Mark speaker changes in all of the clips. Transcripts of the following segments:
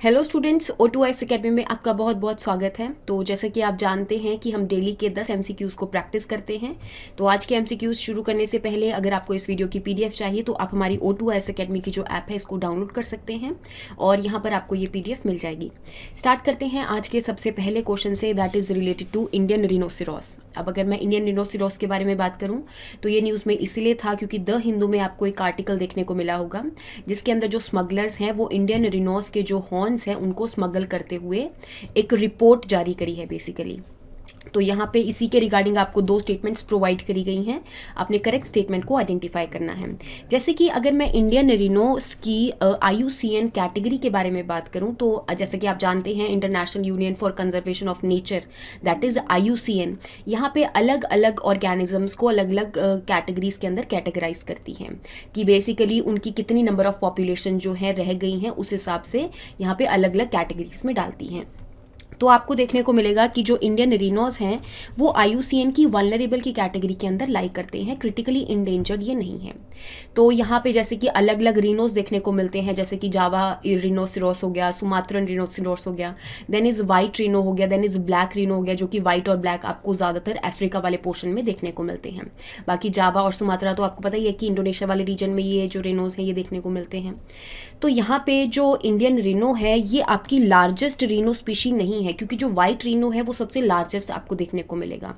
Speaker 1: Hello students, O2S academy में आपका बहुत बहुत स्वागत है। तो जैसा कि आप जानते हैं कि हम डेली के 10 MCQs को प्रैक्टिस करते हैं। तो आज के MCQs शुरू करने से पहले अगर आपको इस वीडियो की PDF चाहिए तो आप हमारी O2S अकेडमी की जो ऐप है इसको डाउनलोड कर सकते हैं और यहाँ पर आपको ये PDF मिल जाएगी। स्टार्ट करते हैं आज के सबसे पहले क्वेश्चन से, that is related to Indian rhinoceros. अब अगर मैं इंडियन रिनोसिरॉस के बारे में बात करूँ तो ये न्यूज़ में इसलिए था क्योंकि द हिंदू में आपको एक आर्टिकल देखने को मिला होगा जिसके अंदर जो स्मगलर्स हैं वो इंडियन रिनोस के जो हॉर्न्स हैं उनको स्मगल करते हुए एक रिपोर्ट जारी करी है बेसिकली। तो यहाँ पे इसी के रिगार्डिंग आपको दो स्टेटमेंट्स प्रोवाइड करी गई हैं, आपने करेक्ट स्टेटमेंट को आइडेंटिफाई करना है। जैसे कि अगर मैं इंडियन रिनोस की IUCN कैटेगरी के बारे में बात करूँ तो जैसे कि आप जानते हैं international union for conservation of nature, that is IUCN, यहाँ पे अलग अलग ऑर्गेनिजम्स को अलग अलग कैटेगरीज के अंदर कैटेगराइज करती हैं कि बेसिकली उनकी कितनी नंबर ऑफ पॉपुलेशन जो है रह गई हैं उस हिसाब से यहाँ पे अलग अलग कैटेगरीज में डालती हैं। तो आपको देखने को मिलेगा कि जो इंडियन रिनोस हैं वो IUCN की वल्नरेबल की कैटेगरी के अंदर लाई करते हैं, क्रिटिकली इंडेंजर्ड ये नहीं है। तो यहाँ पे जैसे कि अलग अलग रिनोस देखने को मिलते हैं, जैसे कि जावा रिनोसिरोस हो गया, सुमात्रन रिनोसिरोस हो गया, देन इज़ वाइट रिनो हो गया, देन इज़ ब्लैक रिनो हो गया, जो कि वाइट और ब्लैक आपको ज़्यादातर अफ्रीका वाले पोर्शन में देखने को मिलते हैं। बाकी जावा और सुमात्रा तो आपको पता ही है कि इंडोनेशिया वाले रीजन में ये जो रिनोस हैं ये देखने को मिलते हैं। तो यहाँ पे जो इंडियन रिनो है ये आपकी लार्जेस्ट रिनो स्पीशी नहीं है, क्योंकि जो वाइट रिनो है वो सबसे लार्जेस्ट आपको देखने को मिलेगा।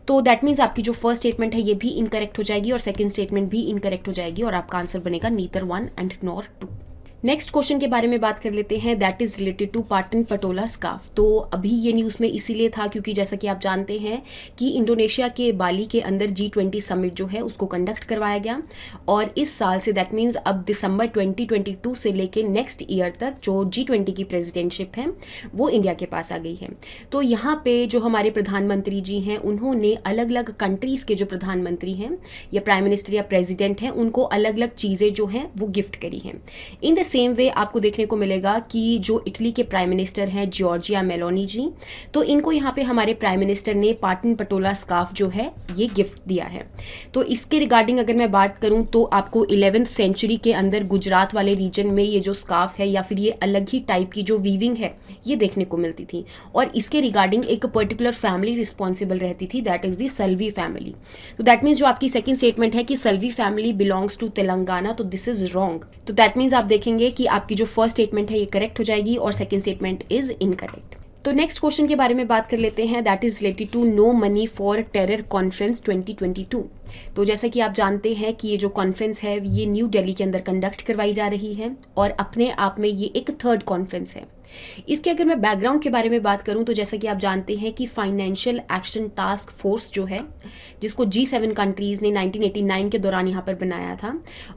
Speaker 1: तो दैट मीन्स आपकी जो फर्स्ट स्टेटमेंट है ये भी इनकरेक्ट हो जाएगी और सेकंड स्टेटमेंट भी इनकरेक्ट हो जाएगी और आपका आंसर बनेगा neither 1 and nor 2। Next question के बारे में बात कर लेते हैं, that is related to Patan Patola scarf. तो अभी ये न्यूज़ में इसीलिए था क्योंकि जैसा कि आप जानते हैं कि इंडोनेशिया के बाली के अंदर G20 समिट जो है उसको कंडक्ट करवाया गया और इस साल से दैट मीन्स अब दिसंबर 2022 से लेके नेक्स्ट ईयर तक जो G20 की प्रेसिडेंटशिप है वो इंडिया के पास आ गई है। तो यहाँ पे जो हमारे प्रधानमंत्री जी हैं उन्होंने अलग अलग कंट्रीज़ के जो प्रधानमंत्री हैं या प्राइम मिनिस्टर या प्रेसिडेंट हैं उनको अलग अलग चीज़ें जो हैं वो गिफ्ट करी हैं। इन द सेम वे आपको देखने को मिलेगा कि जो इटली के प्राइम मिनिस्टर हैं जॉर्जिया मेलोनी जी, तो इनको यहाँ पे हमारे प्राइम मिनिस्टर ने पाटन पटोला स्कार्फ जो है ये गिफ्ट दिया है। तो इसके रिगार्डिंग अगर मैं बात करूँ तो आपको 11th सेंचुरी के अंदर गुजरात वाले रीजन में ये जो स्कार्फ है या फिर ये अलग ही टाइप की जो वीविंग है ये देखने को मिलती थी और इसके रिगार्डिंग एक पर्टिकुलर फैमिली रिस्पॉन्सिबल रहती थी, दैट इज़ दी सल्वी फैमिली। तो दैट मीन्स जो आपकी सेकेंड स्टेटमेंट है कि सल्वी फैमिली बिलोंग्स टू तेलंगाना, तो दिस इज रॉन्ग। तो दैट मीन्स आप देखेंगे कि आपकी जो फर्स्ट स्टेटमेंट है ये करेक्ट हो जाएगी और सेकंड स्टेटमेंट इज इनकरेक्ट। तो नेक्स्ट क्वेश्चन के बारे में बात कर लेते हैं, that is related to no money for terror conference 2022। तो जैसा कि आप जानते हैं कि ये जो कॉन्फ्रेंस है ये न्यू दिल्ली के अंदर कंडक्ट करवाई जा रही है और अपने आप में ये एक थर्ड कॉन्फ्रेंस है। इसके अगर मैं बैकग्राउंड के बारे में बात करूं तो जैसा कि आप जानते हैं कि फाइनेंशियल एक्शन टास्क फोर्स जो है जिसको G7 कंट्रीज़ ने 1989 के दौरान यहाँ पर बनाया था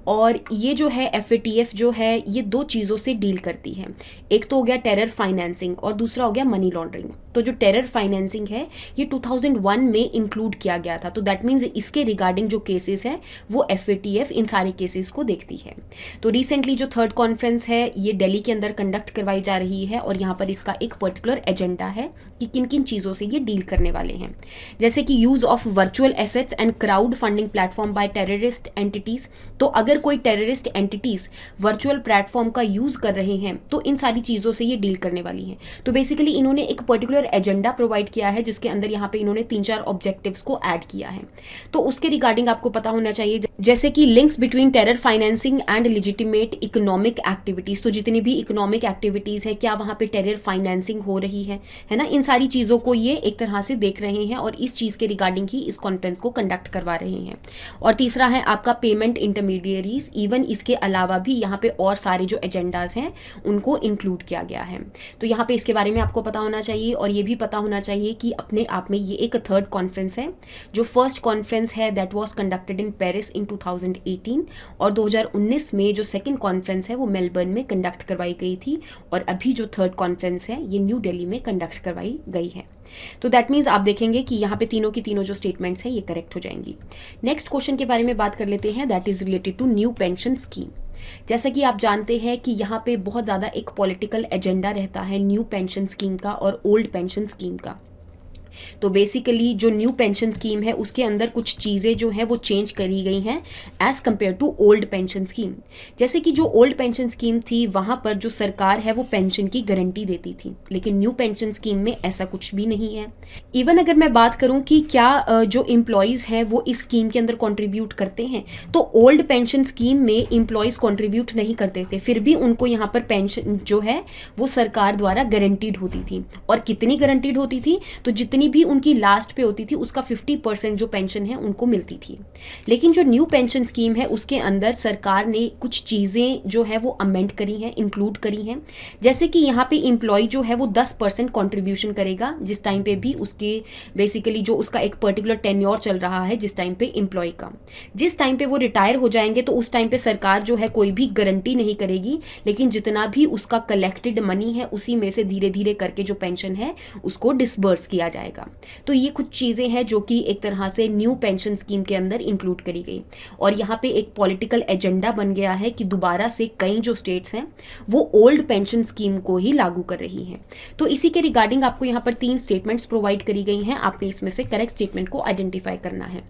Speaker 1: और ये जो है FATF जो है ये दो चीज़ों से डील करती है। एक तो हो गया टेरर फाइनेंसिंग और दूसरा हो गया मनी लॉन्ड्रिंग। तो जो टेरर फाइनेंसिंग है ये 2001 में इंक्लूड किया गया था, तो दैट मीन्स इसके रिगार्डिंग जो केसेस है वो FATF इन सारे केसेस को देखती है। तो रिसेंटली जो थर्ड कॉन्फ्रेंस है ये दिल्ली के अंदर कंडक्ट करवाई जा रही है और यहाँ पर इसका एक पर्टिकुलर एजेंडा है कि किन किन चीज़ों से ये डील करने वाले हैं, जैसे कि use of virtual assets and crowd funding platform bye terrorist entities. तो अगर कोई टेररिस्ट एंटिटीज़ वर्चुअल प्लेटफॉर्म का यूज़ कर रहे हैं तो इन सारी चीज़ों से ये डील करने वाली हैं। तो बेसिकली इन्होंने एक पर्टिकुलर एजेंडा प्रोवाइड किया है जिसके अंदर यहाँ पे इन्होंने 3-4 ऑब्जेक्टिव्स को ऐड किया है। तो उसके रिगार्डिंग आपको पता होना चाहिए जैसे कि links between terror financing and legitimate economic activities. तो जितनी भी इकोनॉमिक एक्टिविटीज़ है क्या वहाँ पे टेरर फाइनेंसिंग हो रही है ना, इन सारी चीज़ों को ये एक तरह से देख रहे हैं और इस चीज़ के रिगार्डिंग ही इस कॉन्फ्रेंस को कंडक्ट करवा रहे हैं। और तीसरा है आपका पेमेंट इंटरमीडियरीज। इवन इसके अलावा भी यहाँ पे और सारे जो एजेंडाज हैं उनको इंक्लूड किया गया है। तो यहाँ पे इसके बारे में आपको पता होना चाहिए और ये भी पता होना चाहिए कि अपने आप में ये एक थर्ड कॉन्फ्रेंस है। जो फर्स्ट कॉन्फ्रेंस है that was conducted in Paris in 2018 और 2019 में जो सेकेंड कॉन्फ्रेंस है वो मेलबर्न में कंडक्ट करवाई गई थी और अभी जो थर्ड कॉन्फ्रेंस है ये न्यू दिल्ली में कंडक्ट करवाई गई है। तो दैट मीन्स आप देखेंगे कि यहाँ पे तीनों की तीनों जो स्टेटमेंट्स हैं ये करेक्ट हो जाएंगी। नेक्स्ट क्वेश्चन के बारे में बात कर लेते हैं, that is related to new pension scheme. जैसा कि आप जानते हैं कि यहाँ पे बहुत ज़्यादा एक पॉलिटिकल एजेंडा रहता है न्यू पेंशन स्कीम का और ओल्ड पेंशन स्कीम का। तो बेसिकली जो न्यू पेंशन स्कीम है उसके अंदर कुछ चीज़ें जो हैं वो चेंज करी गई हैं as compared to old pension scheme. जैसे कि जो ओल्ड पेंशन स्कीम थी वहाँ पर जो सरकार है वो पेंशन की गारंटी देती थी, लेकिन न्यू पेंशन स्कीम में ऐसा कुछ भी नहीं है। इवन अगर मैं बात करूँ कि क्या जो एम्प्लॉयज़ हैं वो इस स्कीम के अंदर कॉन्ट्रीब्यूट करते हैं, तो ओल्ड पेंशन स्कीम में एम्प्लॉयज़ कॉन्ट्रीब्यूट नहीं करते थे, फिर भी उनको यहाँ पर पेंशन जो है वो सरकार द्वारा गारंटीड होती थी। और कितनी गारंटीड होती थी, तो जितनी भी उनकी लास्ट पे होती थी उसका 50% जो पेंशन है उनको मिलती थी। लेकिन जो न्यू पेंशन स्कीम है उसके अंदर सरकार ने कुछ चीज़ें जो है वो अमेंड करी हैं, इंक्लूड करी हैं। जैसे कि यहाँ पे एम्प्लॉय जो है वो 10% कॉन्ट्रीब्यूशन करेगा जिस टाइम पे भी उसके बेसिकली जो उसका एक पर्टिकुलर टेन्योर चल रहा है, जिस टाइम पे एम्प्लॉय का, जिस टाइम पे वो रिटायर हो जाएंगे तो उस टाइम पे सरकार जो है कोई भी गारंटी नहीं करेगी, लेकिन जितना भी उसका कलेक्टेड मनी है उसी में से धीरे धीरे करके जो पेंशन है उसको डिसबर्स किया जाएगा। तो ये कुछ चीज़ें हैं जो कि एक तरह से न्यू पेंशन स्कीम के अंदर इंक्लूड करी गई। और यहाँ पे एक पॉलिटिकल एजेंडा बन गया है कि दोबारा से कई जो स्टेट्स हैं वो ओल्ड पेंशन स्कीम को ही लागू कर रही हैं। तो इसी के रिगार्डिंग आपको यहाँ पर 3 स्टेटमेंट्स प्रोवाइड करी गई हैं, आपने इसमें से करेक्ट स्टेटमेंट को आइडेंटिफाई करना है।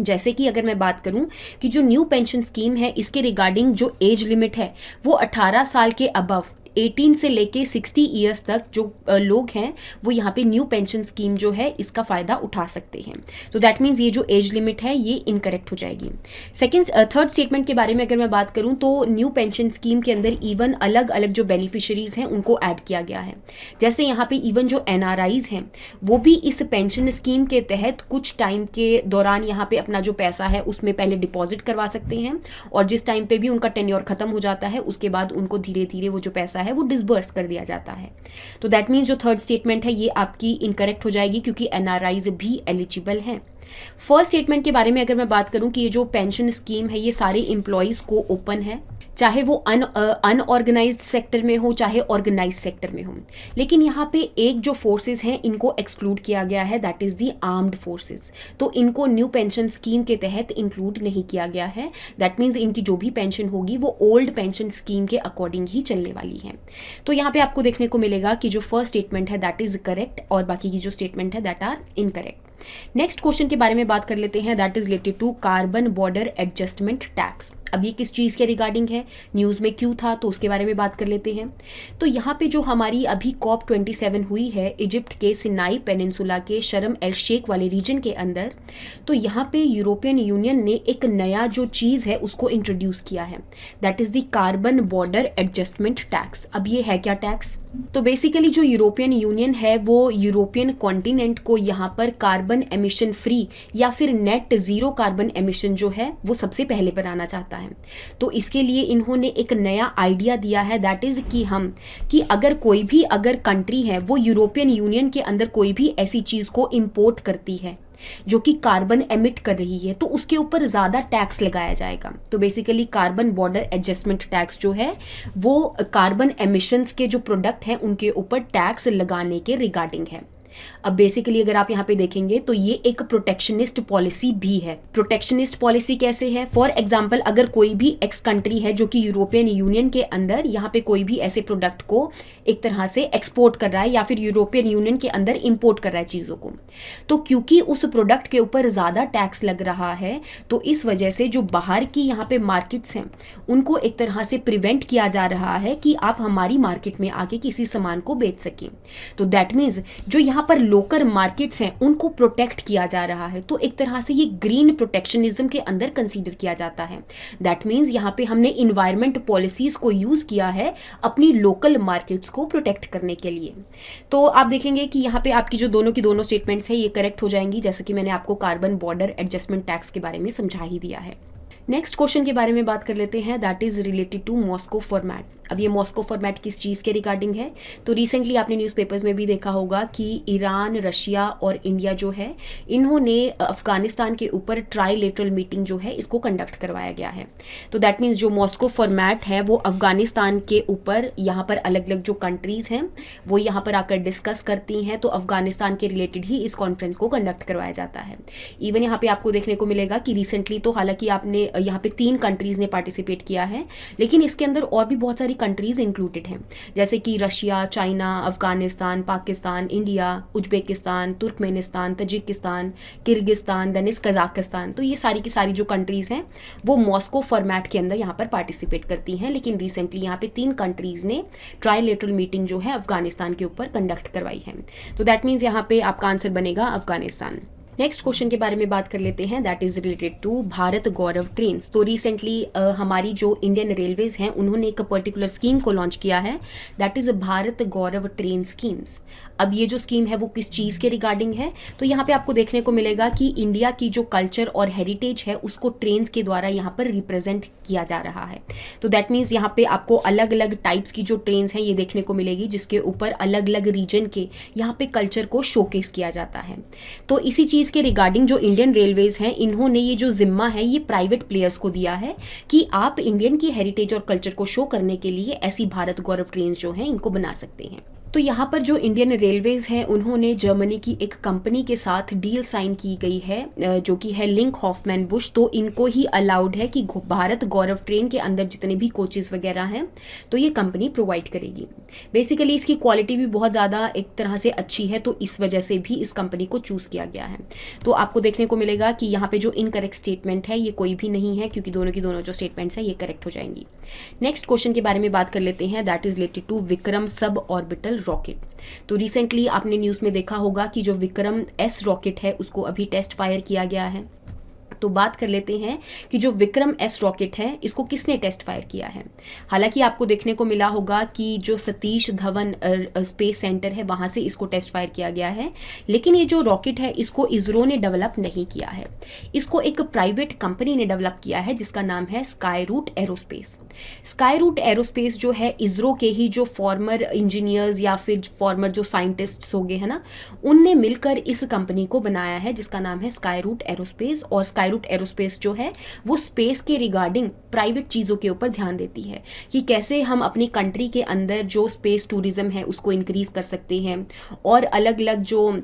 Speaker 1: जैसे कि अगर मैं बात करूं कि जो न्यू पेंशन स्कीम है इसके रिगार्डिंग जो एज लिमिट है वो 18 साल के अबव 18 से लेके 60 ईयर्स तक जो लोग हैं वो यहाँ पे न्यू पेंशन स्कीम जो है इसका फ़ायदा उठा सकते हैं। तो दैट मीन्स ये जो एज लिमिट है ये इनकरेक्ट हो जाएगी। थर्ड स्टेटमेंट के बारे में अगर मैं बात करूँ तो न्यू पेंशन स्कीम के अंदर इवन अलग अलग जो बेनिफिशरीज़ हैं उनको ऐड किया गया है। जैसे यहाँ पे इवन जो NRIs हैं वो भी इस पेंशन स्कीम के तहत कुछ टाइम के दौरान यहाँ पे अपना जो पैसा है उसमें पहले डिपॉजिट करवा सकते हैं, और जिस टाइम पे भी उनका टेन्योर ख़त्म हो जाता है उसके बाद उनको धीरे धीरे वो जो पैसा है वो डिसबर्स कर दिया जाता है। तो दैट मीन्स जो थर्ड स्टेटमेंट है ये आपकी इनकरेक्ट हो जाएगी क्योंकि NRIs भी एलिजिबल हैं। फर्स्ट स्टेटमेंट के बारे में अगर मैं बात करूं कि ये जो पेंशन स्कीम है ये सारे एम्प्लॉयज़ को ओपन है, चाहे वो अनऑर्गेनाइज्ड सेक्टर में हो चाहे ऑर्गेनाइज सेक्टर में हो। लेकिन यहाँ पे एक जो फोर्सेस हैं इनको एक्सक्लूड किया गया है, that is the armed forces. तो इनको न्यू पेंशन स्कीम के तहत इंक्लूड नहीं किया गया है। दैट मीन्स इनकी जो भी पेंशन होगी वो ओल्ड पेंशन स्कीम के अकॉर्डिंग ही चलने वाली है। तो यहाँ पे आपको देखने को मिलेगा कि जो फर्स्ट स्टेटमेंट है दैट इज़ करेक्ट और बाकी की जो स्टेटमेंट है that are incorrect. Next question के बारे में बात कर लेते हैं, that is related to carbon border adjustment tax. अब ये किस चीज़ के रिगार्डिंग है, न्यूज़ में क्यों था, तो उसके बारे में बात कर लेते हैं। तो यहाँ पे जो हमारी अभी COP27 हुई है इजिप्ट के सिनाई पेनिनसुला के शर्म एल शेख वाले रीजन के अंदर, तो यहाँ पे यूरोपियन यूनियन ने एक नया जो चीज़ है उसको इंट्रोड्यूस किया है, that is the carbon border adjustment tax. अब ये है क्या टैक्स? तो बेसिकली जो यूरोपियन यूनियन है वो यूरोपियन कॉन्टिनेंट को यहाँ पर कार्बन एमिशन फ्री या फिर नेट ज़ीरो कार्बन एमिशन जो है वो सबसे पहले बनाना चाहता है। तो इसके लिए इन्होंने एक नया आइडिया दिया है, दैट इज़ कि अगर कोई भी कंट्री है वो यूरोपियन यूनियन के अंदर कोई भी ऐसी चीज़ को इम्पोर्ट करती है जो कि कार्बन एमिट कर रही है तो उसके ऊपर ज़्यादा टैक्स लगाया जाएगा। तो basically carbon border adjustment tax जो है वो कार्बन एमिशंस के जो प्रोडक्ट हैं उनके ऊपर टैक्स लगाने के रिगार्डिंग है। अब बेसिकली अगर आप यहाँ पे देखेंगे तो ये एक प्रोटेक्शनिस्ट पॉलिसी भी है। प्रोटेक्शनिस्ट पॉलिसी कैसे है? फॉर एग्जांपल अगर कोई भी एक्स कंट्री है जो कि यूरोपियन यूनियन के अंदर यहाँ पे कोई भी ऐसे प्रोडक्ट को एक तरह से एक्सपोर्ट कर रहा है या फिर यूरोपियन यूनियन के अंदर इंपोर्ट कर रहा है चीज़ों को, तो क्योंकि उस प्रोडक्ट के ऊपर ज़्यादा टैक्स लग रहा है तो इस वजह से जो बाहर की यहाँ पे मार्केट्स हैं उनको एक तरह से प्रिवेंट किया जा रहा है कि आप हमारी मार्केट में आके किसी सामान को बेच सकें। तो दैट मीन्स जो यहाँ पर लोकल मार्केट्स हैं उनको प्रोटेक्ट किया जा रहा है। तो एक तरह से ये ग्रीन प्रोटेक्शनिज्म के अंदर कंसीडर किया जाता है। दैट मीन्स यहाँ पे हमने इन्वायरमेंट पॉलिसीज को यूज किया है अपनी लोकल मार्केट्स को प्रोटेक्ट करने के लिए। तो आप देखेंगे कि यहाँ पे आपकी जो दोनों की दोनों स्टेटमेंट्स है ये करेक्ट हो जाएंगी, जैसे कि मैंने आपको कार्बन बॉर्डर एडजस्टमेंट टैक्स के बारे में समझा ही दिया है। नेक्स्ट क्वेश्चन के बारे में बात कर लेते हैं, that is related to Moscow format. अब ये मॉस्को फॉर्मेट किस चीज़ के रिगार्डिंग है? तो रिसेंटली आपने न्यूज़पेपर्स में भी देखा होगा कि ईरान, रशिया और इंडिया जो है इन्होंने अफगानिस्तान के ऊपर ट्राईलेटरल मीटिंग जो है इसको कंडक्ट करवाया गया है। तो दैट मीन्स जो मॉस्को फॉर्मेट है वो अफगानिस्तान के ऊपर यहाँ पर अलग अलग जो कंट्रीज़ हैं वो यहाँ पर आकर डिस्कस करती हैं, तो अफगानिस्तान के रिलेटेड ही इस कॉन्फ्रेंस को कंडक्ट करवाया जाता है। इवन यहाँ पे आपको देखने को मिलेगा कि रिसेंटली तो हालांकि आपने यहाँ पे 3 कंट्रीज़ ने पार्टिसिपेट किया है, लेकिन इसके अंदर और भी बहुत सारी कंट्रीज इंक्लूडेड हैं, जैसे कि Russia, China, Afghanistan, Pakistan, India, Uzbekistan, Turkmenistan, Tajikistan, Kyrgyzstan, then Kazakhstan. तो ये सारी की सारी जो कंट्रीज़ हैं वो मॉस्को फॉर्मेट के अंदर यहाँ पर पार्टिसिपेट करती हैं। लेकिन रिसेंटली यहाँ पे 3 कंट्रीज़ ने ट्राइलेटरल मीटिंग जो है अफगानिस्तान के ऊपर कंडक्ट करवाई है। तो दैट मीन्स यहाँ पे आपका आंसर बनेगा अफगानिस्तान। नेक्स्ट क्वेश्चन के बारे में बात कर लेते हैं, that is related to Bharat Gaurav trains. तो रिसेंटली हमारी जो इंडियन रेलवेज हैं उन्होंने एक पर्टिकुलर स्कीम को लॉन्च किया है, that is Bharat Gaurav train schemes. अब ये जो स्कीम है वो किस चीज़ के रिगार्डिंग है, तो यहाँ पे आपको देखने को मिलेगा कि इंडिया की जो कल्चर और हेरिटेज है उसको ट्रेन्स के द्वारा यहाँ पर रिप्रेजेंट किया जा रहा है। तो दैट मीन्स यहाँ पे आपको अलग अलग टाइप्स की जो ट्रेन्स हैं ये देखने को मिलेगी, जिसके ऊपर अलग अलग रीजन के यहाँ पे कल्चर को शोकेस किया जाता है। तो इसी चीज़ के रिगार्डिंग जो इंडियन रेलवेज हैं इन्होंने ये जो जिम्मा है ये प्राइवेट प्लेयर्स को दिया है कि आप इंडियन की हेरिटेज और कल्चर को शो करने के लिए ऐसी भारत गौरव ट्रेन्स जो हैं इनको बना सकते हैं। तो यहाँ पर जो इंडियन रेलवेज हैं उन्होंने जर्मनी की एक कंपनी के साथ डील साइन की गई है जो कि है लिंक हॉफमैन बुश। तो इनको ही अलाउड है कि भारत गौरव ट्रेन के अंदर जितने भी कोचेस वगैरह हैं तो ये कंपनी प्रोवाइड करेगी। बेसिकली इसकी क्वालिटी भी बहुत ज़्यादा एक तरह से अच्छी है, तो इस वजह से भी इस कंपनी को चूज़ किया गया है। तो आपको देखने को मिलेगा कि यहाँ पे जो इनकरेक्ट स्टेटमेंट है ये कोई भी नहीं है, क्योंकि दोनों की दोनों जो स्टेटमेंट्स है ये करेक्ट हो जाएंगी। नेक्स्ट क्वेश्चन के बारे में बात कर लेते हैं, that is related to Vikram suborbital rocket. तो रिसेंटली आपने न्यूज़ में देखा होगा कि जो विक्रम एस रॉकेट है उसको अभी टेस्ट फायर किया गया है। तो बात कर लेते हैं कि जो विक्रम एस रॉकेट है इसको किसने टेस्ट फायर किया है। हालांकि आपको देखने को मिला होगा कि जो सतीश धवन स्पेस सेंटर है वहाँ से इसको टेस्ट फायर किया गया है, लेकिन ये जो रॉकेट है इसको इसरो ने डेवलप नहीं किया है, इसको एक प्राइवेट कंपनी ने डेवलप किया है जिसका नाम है Skyroot Aerospace. Skyroot Aerospace जो है इसरो के ही जो फॉर्मर इंजीनियर्स या फिर फॉर्मर जो साइंटिस्ट्स हो गए हैं ना, उनने मिलकर इस कंपनी को बनाया है जिसका नाम है स्काई रूट एरोस्पेस। और स्काई रूट एरोस्पेस जो है वो स्पेस के रिगार्डिंग प्राइवेट चीज़ों के ऊपर ध्यान देती है कि कैसे हम अपनी कंट्री के अंदर जो स्पेस टूरिज्म है उसको इंक्रीज कर सकते हैं, और अलग अलग जो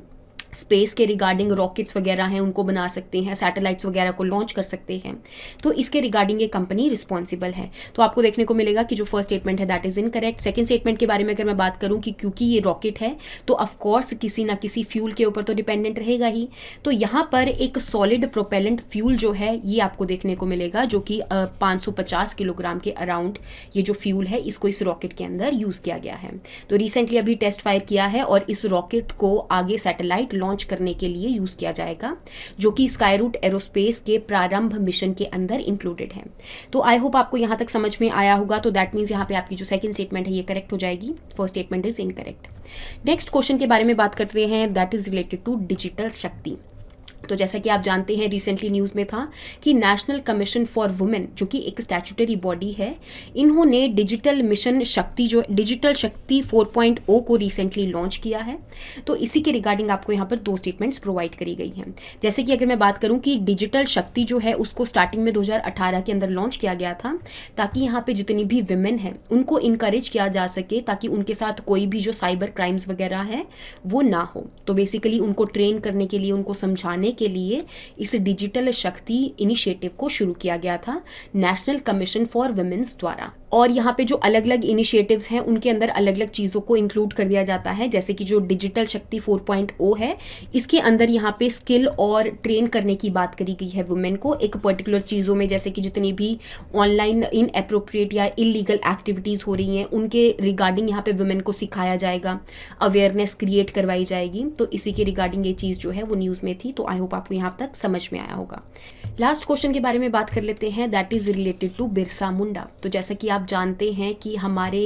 Speaker 1: स्पेस के रिगार्डिंग रॉकेट्स वगैरह हैं उनको बना सकते हैं, सैटेलाइट्स वगैरह को लॉन्च कर सकते हैं। तो इसके रिगार्डिंग ये कंपनी रिस्पॉन्सिबल है। तो आपको देखने को मिलेगा कि जो फर्स्ट स्टेटमेंट है that is incorrect. Second statement के बारे में अगर मैं बात करूं कि क्योंकि ये रॉकेट है तो ऑफकोर्स किसी ना किसी फ्यूल के ऊपर तो डिपेंडेंट रहेगा ही। तो यहाँ पर एक सॉलिड प्रोपेलेंट फ्यूल जो है ये आपको देखने को मिलेगा, जो कि 550 किलोग्राम के अराउंड ये जो फ्यूल है इसको इस रॉकेट के अंदर यूज़ किया गया है। तो रिसेंटली अभी टेस्ट फायर किया है और इस रॉकेट को आगे सैटेलाइट लॉन्च करने के लिए यूज किया जाएगा, जो कि स्काई रूट एरोस्पेस के प्रारंभ मिशन के अंदर इंक्लूडेड है। तो आई होप आपको यहां तक समझ में आया होगा। तो दैट मीन्स यहाँ पे आपकी जो सेकंड स्टेटमेंट है ये करेक्ट हो जाएगी, first statement is incorrect. Next question के बारे में बात करते हैं, that is related to digital Shakti. तो जैसा कि आप जानते हैं रिसेंटली न्यूज़ में था कि नेशनल कमीशन फॉर वुमेन जो कि एक स्टैट्यूटरी बॉडी है, इन्होंने डिजिटल मिशन शक्ति जो डिजिटल शक्ति 4.0 को रिसेंटली लॉन्च किया है। तो इसी के रिगार्डिंग आपको यहाँ पर 2 स्टेटमेंट्स प्रोवाइड करी गई हैं। जैसे कि अगर मैं बात करूँ कि डिजिटल शक्ति जो है उसको स्टार्टिंग में 2018 के अंदर लॉन्च किया गया था, ताकि यहाँ पे जितनी भी विमेन हैं उनको इनकरेज किया जा सके, ताकि उनके साथ कोई भी जो साइबर क्राइम्स वगैरह है वो ना हो। तो बेसिकली उनको ट्रेन करने के लिए, उनको समझाने के लिए इस डिजिटल शक्ति इनिशिएटिव को शुरू किया गया था नेशनल कमीशन फॉर वुमेन्स द्वारा। और यहाँ पे जो अलग अलग इनिशिएटिव्स हैं उनके अंदर अलग अलग चीज़ों को इंक्लूड कर दिया जाता है। जैसे कि जो डिजिटल शक्ति 4.0 है इसके अंदर यहाँ पे स्किल और ट्रेन करने की बात करी गई है वुमेन को एक पर्टिकुलर चीज़ों में, जैसे कि जितनी भी ऑनलाइन इनएप्रोप्रिएट या इलीगल एक्टिविटीज़ हो रही हैं उनके रिगार्डिंग यहाँ पे वुमेन को सिखाया जाएगा, अवेयरनेस क्रिएट करवाई जाएगी। तो इसी के रिगार्डिंग ये चीज़ जो है वो न्यूज़ में थी। तो आई होप आपको यहाँ तक समझ में आया होगा। लास्ट क्वेश्चन के बारे में बात कर लेते हैं, that is related to Birsa Munda. तो जैसा कि आप जानते हैं कि हमारे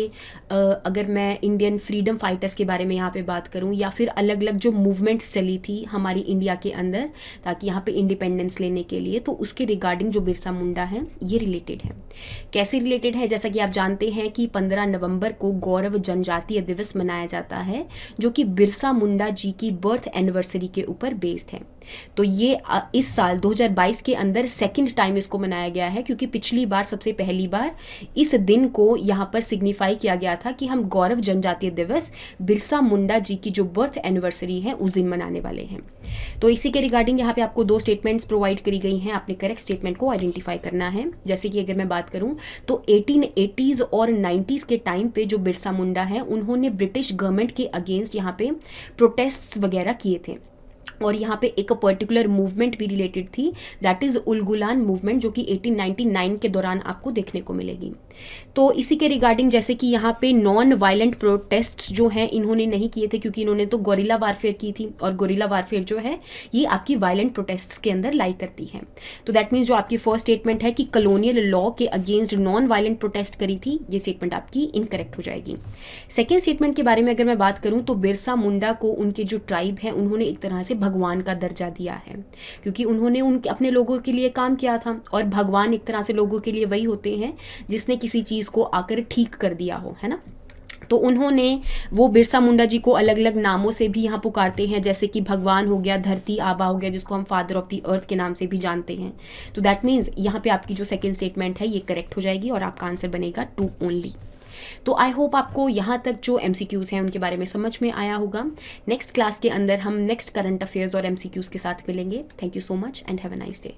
Speaker 1: अगर मैं इंडियन फ्रीडम फाइटर्स के बारे में यहाँ पे बात करूँ या फिर अलग अलग जो मूवमेंट्स चली थी हमारी इंडिया के अंदर ताकि यहाँ पे इंडिपेंडेंस लेने के लिए, तो उसके रिगार्डिंग जो बिरसा मुंडा है ये रिलेटेड है। कैसे रिलेटेड है, जैसा कि आप जानते हैं कि 15 नवंबर को गौरव जनजातीय दिवस मनाया जाता है जो कि बिरसा मुंडा जी की बर्थ एनिवर्सरी के ऊपर बेस्ड है। तो ये इस साल 2022 के अंदर सेकंड टाइम इसको मनाया गया है, क्योंकि पिछली बार सबसे पहली बार इस दिन को यहाँ पर सिग्निफाई किया गया था कि हम गौरव जनजातीय दिवस बिरसा मुंडा जी की जो बर्थ एनिवर्सरी है उस दिन मनाने वाले हैं। तो इसी के रिगार्डिंग यहाँ पे आपको 2 स्टेटमेंट्स प्रोवाइड करी गई हैं, आपने करेक्ट स्टेटमेंट को आइडेंटिफाई करना है। जैसे कि अगर मैं बात करूँ तो 1880s और 90s के टाइम पे जो बिरसा मुंडा है उन्होंने ब्रिटिश गवर्नमेंट के अगेंस्ट यहाँ पे प्रोटेस्ट वगैरह किए थे, और यहाँ पे एक पर्टिकुलर मूवमेंट भी रिलेटेड थी, दैट इज़ उलगुलान मूवमेंट, जो कि 1899 के दौरान आपको देखने को मिलेगी। तो इसी के रिगार्डिंग जैसे कि यहाँ पे नॉन वायलेंट प्रोटेस्ट्स जो हैं इन्होंने नहीं किए थे, क्योंकि इन्होंने तो गोरिल्ला वारफेयर की थी, और गोरिल्ला वारफेयर जो है ये आपकी वायलेंट प्रोटेस्ट्स के अंदर लाई करती है। तो दैट मीन्स जो आपकी फर्स्ट स्टेटमेंट है कि कॉलोनियल लॉ के अगेंस्ट नॉन वायलेंट प्रोटेस्ट करी थी, ये स्टेटमेंट आपकी इनकरेक्ट हो जाएगी। सेकेंड स्टेटमेंट के बारे में अगर मैं बात करूँ तो बिरसा मुंडा को उनके जो ट्राइब है उन्होंने एक तरह से भगवान का दर्जा दिया है, क्योंकि उन्होंने उनके अपने लोगों के लिए काम किया था, और भगवान एक तरह से लोगों के लिए वही होते हैं जिसने किसी चीज़ को आकर ठीक कर दिया हो, है ना। तो उन्होंने वो बिरसा मुंडा जी को अलग अलग नामों से भी यहाँ पुकारते हैं, जैसे कि भगवान हो गया, धरती आबा हो गया, जिसको हम फादर ऑफ द अर्थ के नाम से भी जानते हैं। तो दैट मीन्स यहाँ पे आपकी जो सेकेंड स्टेटमेंट है ये करेक्ट हो जाएगी, और आपका आंसर बनेगा 2 ओनली। तो आई होप आपको यहाँ तक जो MCQs हैं उनके बारे में समझ में आया होगा। नेक्स्ट क्लास के अंदर हम नेक्स्ट करंट अफेयर्स और MCQs के साथ मिलेंगे। Thank you so much and have a nice day.